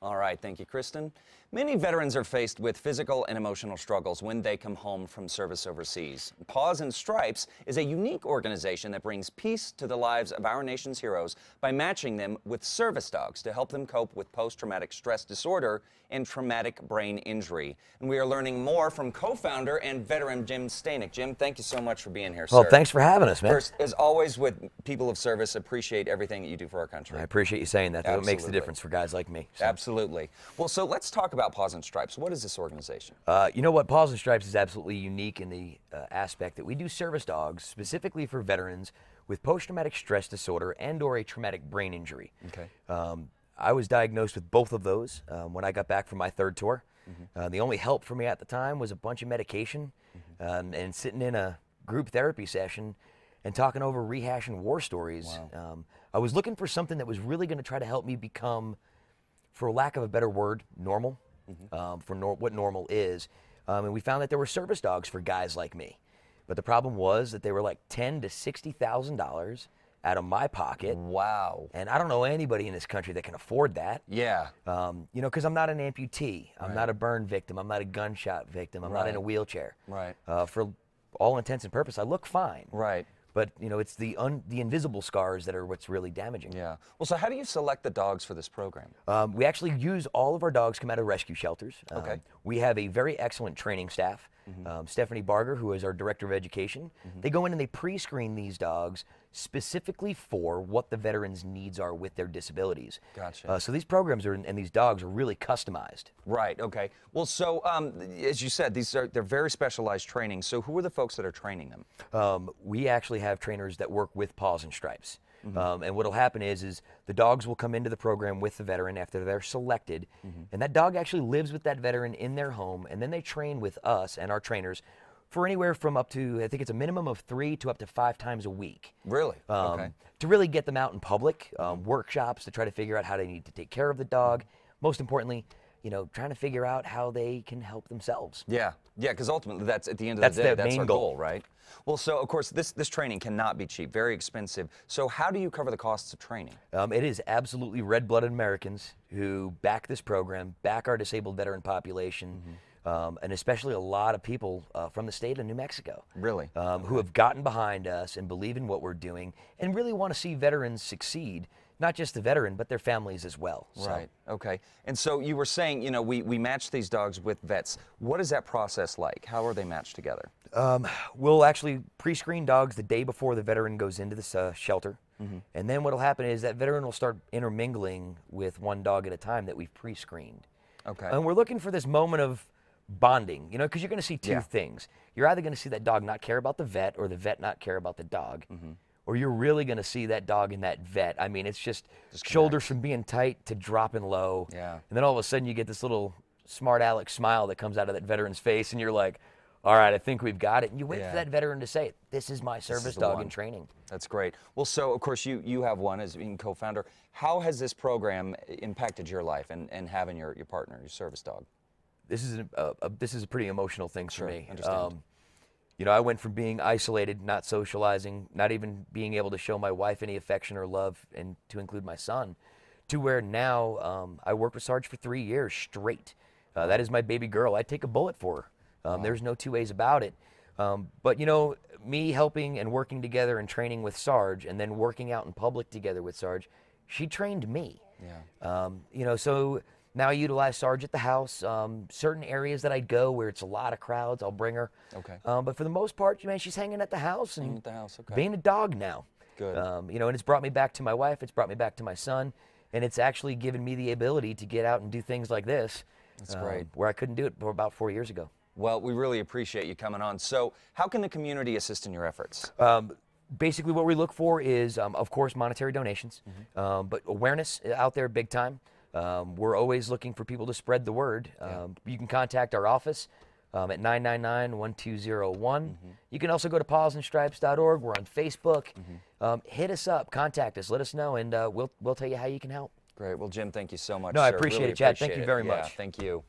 All right, thank you, Kristen. Many veterans are faced with physical and emotional struggles when they come home from service overseas. Paws and Stripes is a unique organization that brings peace to the lives of our nation's heroes by matching them with service dogs to help them cope with post-traumatic stress disorder and traumatic brain injury. And we are learning more from co-founder and veteran Jim Stanek. Jim, thank you so much for being here, sir. Well, thanks for having us, man. First, as always with people of service, appreciate everything that you do for our country. I appreciate you saying that. That makes the difference for guys like me. So. Absolutely. Well, so let's talk about Paws and Stripes. What is this organization? You know what? Paws and Stripes is absolutely unique in the aspect that we do service dogs specifically for veterans with post-traumatic stress disorder and/or a traumatic brain injury. Okay. I was diagnosed with both of those when I got back from my third tour. The only help for me at the time was a bunch of medication and sitting in a group therapy session and talking over rehashing war stories. Wow. I was looking for something that was really going to try to help me become, for lack of a better word, normal, what normal is. And we found that there were service dogs for guys like me. But the problem was that they were like $10,000 to $60,000 out of my pocket. Wow. And I don't know anybody in this country that can afford that. Yeah. You know, because I'm not an amputee. I'm not a burn victim. I'm not a gunshot victim. I'm not in a wheelchair. Right. For all intents and purposes, I look fine. Right. But, you know, it's the invisible scars that are what's really damaging. Yeah. Well, so how do you select the dogs for this program? We actually use all of our dogs come out of rescue shelters. Okay. We have a very excellent training staff. Stephanie Barger, who is our director of education, they go in and they pre-screen these dogs specifically for what the veterans' needs are with their disabilities. Gotcha. So these programs and these dogs are really customized. Right. Okay. Well, so as you said, they're very specialized training. So who are the folks that are training them? We actually have trainers that work with Paws and Stripes. And what'll happen is the dogs will come into the program with the veteran after they're selected, and that dog actually lives with that veteran in their home, and then they train with us and our trainers for anywhere from up to, I think it's a minimum of 3 to up to 5 times a week. Really? Okay. To really get them out in public, workshops to try to figure out how they need to take care of the dog. Most importantly, you know, trying to figure out how they can help themselves. Yeah, yeah, because ultimately that's at the end of the day, that's our goal, right? Well, so of course this training cannot be cheap, very expensive. So how do you cover the costs of training? It is absolutely red-blooded Americans who back this program, back our disabled veteran population, and especially a lot of people from the state of New Mexico. Really? Who have gotten behind us and believe in what we're doing and really want to see veterans succeed. Not just the veteran, but their families as well. Right, okay. And so you were saying, you know, we match these dogs with vets. What is that process like? How are they matched together? We'll actually pre-screen dogs the day before the veteran goes into this shelter. And then what'll happen is that veteran will start intermingling with one dog at a time that we've pre-screened. Okay. And we're looking for this moment of bonding, you know, because you're going to see two things. You're either going to see that dog not care about the vet or the vet not care about the dog. Or you're really going to see that dog and that vet. I mean, it's just shoulders from being tight to dropping low. Yeah. And then all of a sudden you get this little smart aleck smile that comes out of that veteran's face, and you're like, all right, I think we've got it. And you wait for that veteran to say, this is my service dog in training. That's great. Well, so of course you have one as being co-founder. How has this program impacted your life and having your partner, your service dog? This is a pretty emotional thing for me. Understand. You know, I went from being isolated, not socializing, not even being able to show my wife any affection or love, and to include my son, to where now I worked with Sarge for 3 years straight. That is my baby girl. I'd take a bullet for her. There's no two ways about it. But, you know, me helping and working together and training with Sarge and then working out in public together with Sarge, she trained me. Yeah. You know, so now I utilize Sarge at the house. Certain areas that I'd go where it's a lot of crowds, I'll bring her. Okay. But for the most part, man, she's hanging at the house and being a dog now. Good. You know, and it's brought me back to my wife. It's brought me back to my son. And it's actually given me the ability to get out and do things like this. That's great. Where I couldn't do it for about 4 years ago. Well, we really appreciate you coming on. So how can the community assist in your efforts? Basically what we look for is, of course, monetary donations, but awareness out there big time. We're always looking for people to spread the word. You can contact our office at 999-1201. You can also go to pawsandstripes.org. We're on Facebook. Hit us up, contact us, let us know, and we'll tell you how you can help. Great. Well, Jim, thank you so much. No, I appreciate it, Chad. Thank you very much. Thank you.